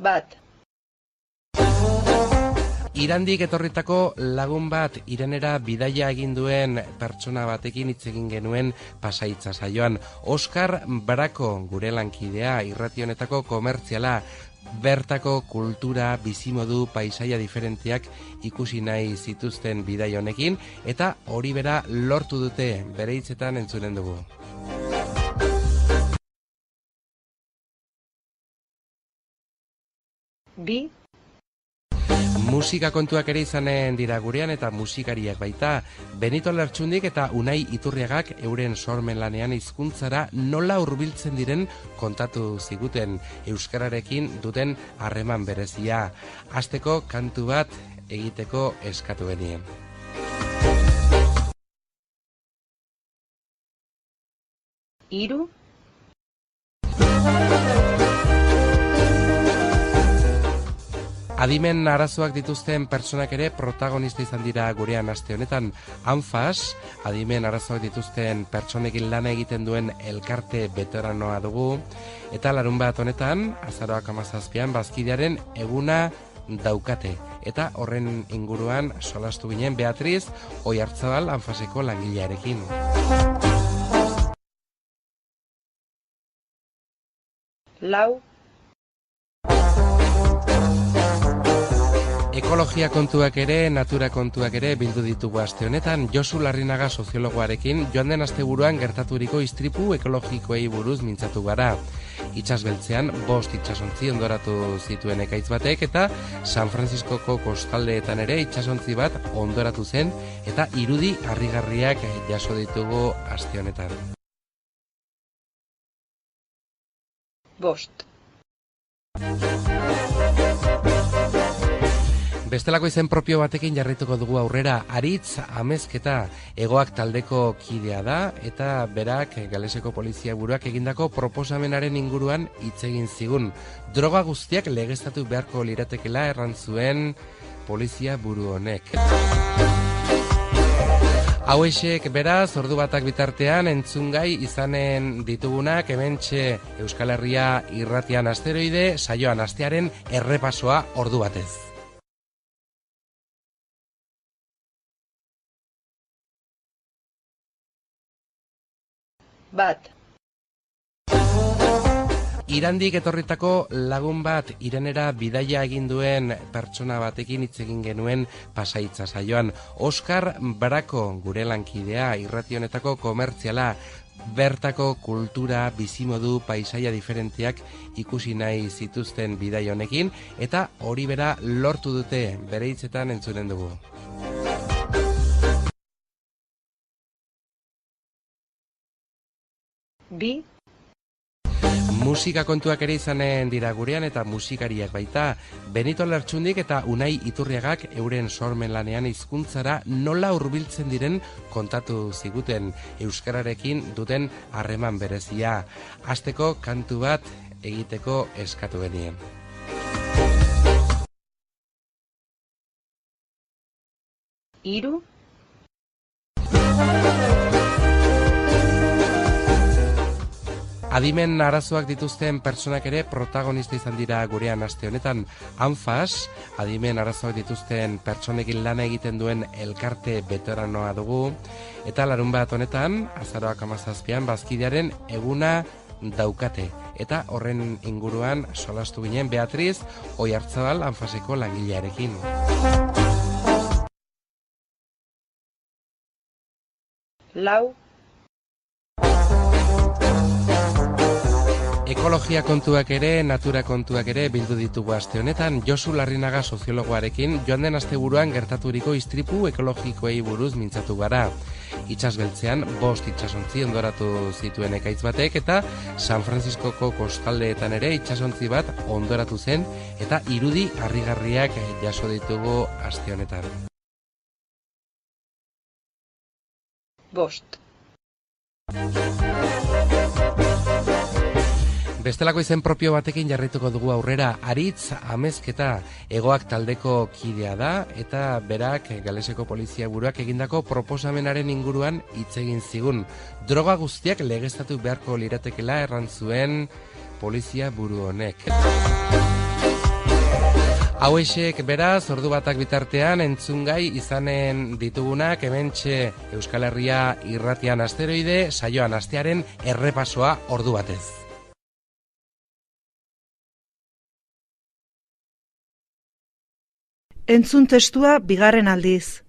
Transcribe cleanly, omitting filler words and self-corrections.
Bat. Irandik etorritako lagun bat Irenera bidaia egin duen pertsona batekin hitz egin genuen Pasahitza saioan. Oskar Barako gure lankidea, irrati honetako komertziala, bertako kultura, bizimodu, paisaia diferenteak ikusi nahi zituzten bidaia honekin, eta hori bera lortu dute, bere hitzetan entzunen dugu. Bi. Musika kontuak ere izanen dira gurean eta musikariak baita. Benito Lertxundik eta Unai Iturriagak euren sormen lanean hizkuntzara nola hurbiltzen diren kontatu ziguten, euskararekin duten harreman berezia. Hasteko kantu bat egiteko eskatu genien. Hiru. Adimen arazoak dituzten pertsonak ere protagonista izan dira gurean aste honetan. Anfas, adimen arazoak dituzten pertsonekin lana egiten duen elkarte veteranoa dugu. Eta larunbat honetan, azaroak 17an, bazkidearen eguna daukate. Eta horren inguruan solastu ginen Beatriz Oiartzabal Anfaseko langilearekin. Lau. Ekologia kontuak ere, natura kontuak ere bildu ditugu aste honetan. Josu Larrinaga soziologoarekin joan den asteburuan gertaturiko istripu ekologikoei buruz mintzatu gara. Itsasbeltzean 5 itsasontzi ondoratu zituen ekaitz batek eta San Frantziskoko kostaldeetan ere itsasontzi bat ondoratu zen eta irudi harrigarriak jaso ditugu aste honetan. 5. Bestelako izen propio batekin jarrituko dugu aurrera. Aritz Amezketa Hegoak taldeko kidea da eta berak Galeseko polizia buruak egindako proposamenaren inguruan hitz egin zigun. Droga guztiak legeztatu beharko liratekela erran zuen polizia buru honek. Hauexek beraz, ordu batak bitartean entzungai izanen ditugunak hementxe Euskal Herria irratian asteroide, saioan astearen errepasoa ordu batez. Bat. Irandik etorritako lagun bat Irenera bidaia egin duen pertsona batekin hitz egin genuen Pasahitza saioan. Oskar Barako gure lankidea, irrati honetako komertziala, bertako kultura, bizimodu, paisaia diferenteak ikusi nahi zituzten bidaia honekin, eta hori bera lortu dute, bere hitzetan entzunen dugu. Bi. Musika kontuak ere izanen dira gurean eta musikariak baita. Benito Lertxundik eta Unai Iturriagak euren sormen lanean hizkuntzara nola hurbiltzen diren kontatu ziguten, euskararekin duten harreman berezia. Hasteko kantu bat egiteko eskatu genien. Hiru. Adimen arazoak dituzten pertsonak ere protagonista izan dira gurean aste honetan. Anfas, adimen arazoak dituzten pertsonekin lana egiten duen elkarte veteranoa dugu. Eta larunbat honetan, azaroak 17an, bazkidearen eguna daukate. Eta horren inguruan solastu ginen Beatriz Oiartzabal Anfaseko langilearekin. Lau. Ekologia kontuak ere, natura kontuak ere bildu ditugu aste honetan. Josu Larrinaga soziologoarekin joan den asteburuan gertaturiko istripu ekologikoei buruz mintzatu gara. Itsasbeltzean 5 itsasontzi ondoratu zituen ekaitz batek eta San Frantziskoko kostaldeetan ere itsasontzi bat ondoratu zen eta irudi harrigarriak jaso ditugu aste honetan. 5. Bestelako izen propio batekin jarrituko dugu aurrera. Aritz Amezketa Hegoak taldeko kidea da eta berak Galeseko polizia buruak egindako proposamenaren inguruan hitz egin zigun. Droga guztiak legeztatu beharko liratekela erran zuen polizia buru honek. Hauexek beraz, ordu batak bitartean entzungai izanen ditugunak hementxe Euskal Herria irratian asteroide, saioan astearen errepasoa ordu batez. Entzun testua bigarren aldiz.